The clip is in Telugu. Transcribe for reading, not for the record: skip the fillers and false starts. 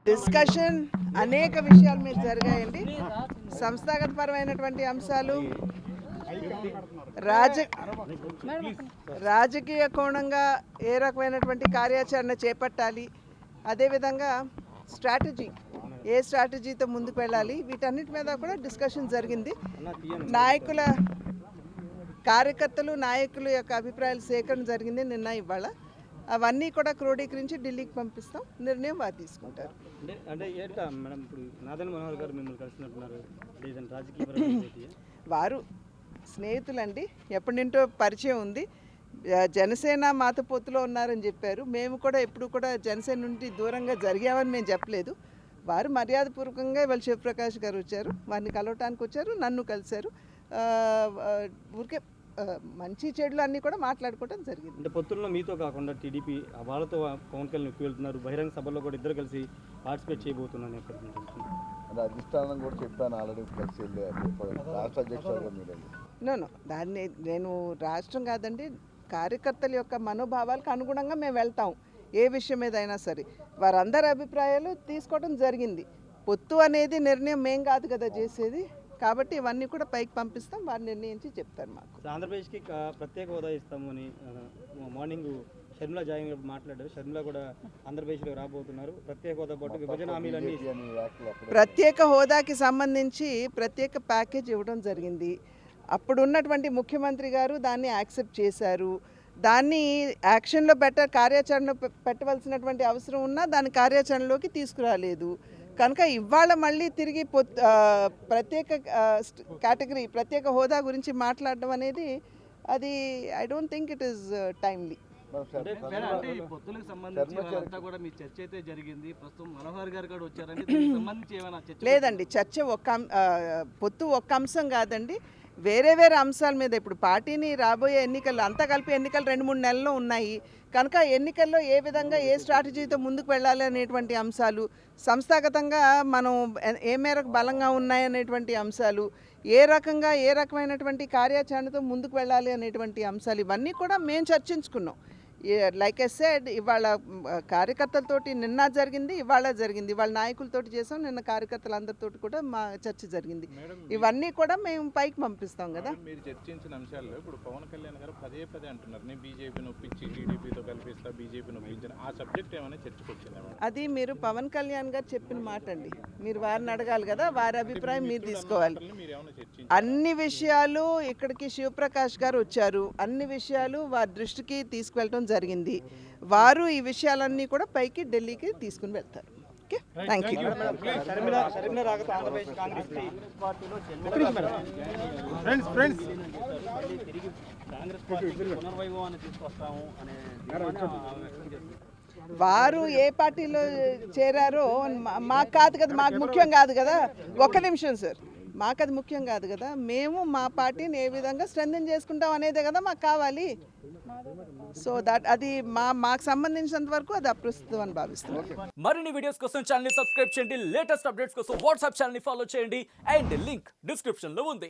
డిస్కషన్ అనేక విషయాల మీద జరిగాయండి. సంస్థాగతపరమైనటువంటి అంశాలు, రాజకీయ కోణంగా ఏ రకమైనటువంటి కార్యాచరణ చేపట్టాలి, అదేవిధంగా ఏ స్ట్రాటజీతో ముందుకు వెళ్ళాలి, వీటన్నిటి మీద కూడా డిస్కషన్ జరిగింది. కార్యకర్తలు నాయకుల యొక్క అభిప్రాయాల సేకరణ జరిగింది నిన్న ఇవాళ. అవన్నీ కూడా క్రోడీకరించి ఢిల్లీకి పంపిస్తాం, నిర్ణయం వారు తీసుకుంటారు. వారు స్నేహితులండి, ఎప్పటి నుంటో పరిచయం ఉంది. జనసేన మాతో పొత్తులో ఉన్నారని చెప్పారు. మేము కూడా ఎప్పుడు కూడా జనసేన నుండి దూరంగా జరిగామని మేము చెప్పలేదు. వారు మర్యాదపూర్వకంగా ఇవాళ శివప్రకాష్ గారు వచ్చారు, వారిని కలవటానికి వచ్చారు, నన్ను కలిశారు. ఊరికే మంచి చెడులు అన్నీ కూడా మాట్లాడుకోవడం జరిగింది. అంటే పొత్తుల్లో మీతో కాకుండా టీడీపీ వాళ్ళతో పవన్ కళ్యాణ్ ఎక్కువ వెళ్తున్నారు, బహిరంగ సభల్లో కూడా ఇద్దరు కలిసి పార్టిసిపేట్ చేయబోతున్నాను. అధిష్టానం కూడా చెప్పాను ఆల్రెడీ, కలిసి రాష్ట్ర అధ్యక్షులుగా మీరు దాన్ని నేను రాష్ట్రం కాదండి, కార్యకర్తల యొక్క మనోభావాలకు అనుగుణంగా మేము వెళ్తాం. ఏ విషయం మీద అయినా సరే వారందరి అభిప్రాయాలు తీసుకోవడం జరిగింది. పొత్తు అనేది నిర్ణయం మేం కాదు కదా చేసేది, కాబట్టి ఇవన్నీ కూడా పైకి పంపిస్తాం, వారు నిర్ణయించి చెప్తారు. మాకు ఆంధ్రప్రదేశ్కి ప్రత్యేక హోదా ఇస్తామని మార్నింగ్ షర్మిల జాయిన్ మాట్లాడారు. షర్మిల కూడా ఆంధ్రప్రదేశ్లో రాబోతున్నారు. ప్రత్యేక హోదా పాటు విభజన హామీలన్నీ, ప్రత్యేక హోదాకి సంబంధించి ప్రత్యేక ప్యాకేజ్ ఇవ్వడం జరిగింది. అప్పుడు ఉన్నటువంటి ముఖ్యమంత్రి గారు దాన్ని యాక్సెప్ట్ చేశారు. దాన్ని యాక్షన్లో కార్యాచరణ పెట్టవలసినటువంటి అవసరం ఉన్నా దాని కార్యాచరణలోకి తీసుకురాలేదు. కనుక ఇవాళ మళ్ళీ తిరిగి ప్రత్యేక కేటగిరీ, ప్రత్యేక హోదా గురించి మాట్లాడడం అనేది అది I don't think it is timely. లేదండి, చర్చ పొత్తు ఒక్క అంశం కాదండి, వేరే అంశాల మీద. ఇప్పుడు పార్టీని రాబోయే ఎన్నికలు అంతా కలిపి ఎన్నికలు 2-3 నెలల్లో ఉన్నాయి కనుక ఎన్నికల్లో ఏ విధంగా ఏ స్ట్రాటజీతో ముందుకు వెళ్ళాలి అనేటువంటి అంశాలు, సంస్థాగతంగా మనం ఏ మేరకు బలంగా ఉన్నాయనేటువంటి అంశాలు, ఏ రకమైనటువంటి కార్యాచరణతో ముందుకు వెళ్ళాలి అనేటువంటి అంశాలు, ఇవన్నీ కూడా మేము చర్చించుకున్నాం. లైక్ ఐ సెడ్, ఇవాళ కార్యకర్తలతోటి నిన్న జరిగింది, ఇవాళ జరిగింది. ఇవాళ నాయకులతోటి చేసాం, నిన్న కార్యకర్తలందరితో కూడా మా చర్చ జరిగింది. ఇవన్నీ కూడా మేము పైకి పంపిస్తాం కదా. మీరు చర్చించిన అంశాల్లో ఇప్పుడు పవన్ కళ్యాణ్ గారు పదే అంటున్నారు, నేను బీజేపీని ఒప్పించి టీడీపీతో కల్పిస్తా, బీజేపీని ఒప్పించిన ఆ సబ్జెక్ట్ ఏమైనా చర్చకొచ్చింది? అది మీరు పవన్ కళ్యాణ్ గారు చెప్పిన మాట అండి, మీరు వారిని అడగాలి కదా, వారి అభిప్రాయం మీరు తీసుకోవాలి. అన్ని విషయాలు ఇక్కడికి శివప్రకాష్ గారు వచ్చారు, అన్ని విషయాలు వారి దృష్టికి తీసుకువెళ్ళడం జరిగింది. వారు ఈ విషయాలన్నీ కూడా పైకి ఢిల్లీకి తీసుకుని వెళ్తారు. Okay, thank you. వారు ఏ పార్టీలో చేరారో మాకు కాదు కదా, మాకు ముఖ్యం కాదు కదా. ఒక్క నిమిషం సార్, మాకు అది ముఖ్యం కాదు కదా. మేము మా పార్టీని ఏ విధంగా స్ట్రెంథెన్ చేసుకుంటాం అనేదే కదా మాకు కావాలి. సో అది మాకు సంబంధించినంత వరకు అది అప్రస్తుతం అని భావిస్తున్నాం. మరిన్ని వీడియోస్ కోసం ఛానల్ ని సబ్స్క్రైబ్ చేయండి, లేటెస్ట్ అప్డేట్స్ కోసం వాట్సాప్ ఛానల్ ని ఫాలో చేయండి, అండ్ లింక్ డిస్క్రిప్షన్ లో ఉంది.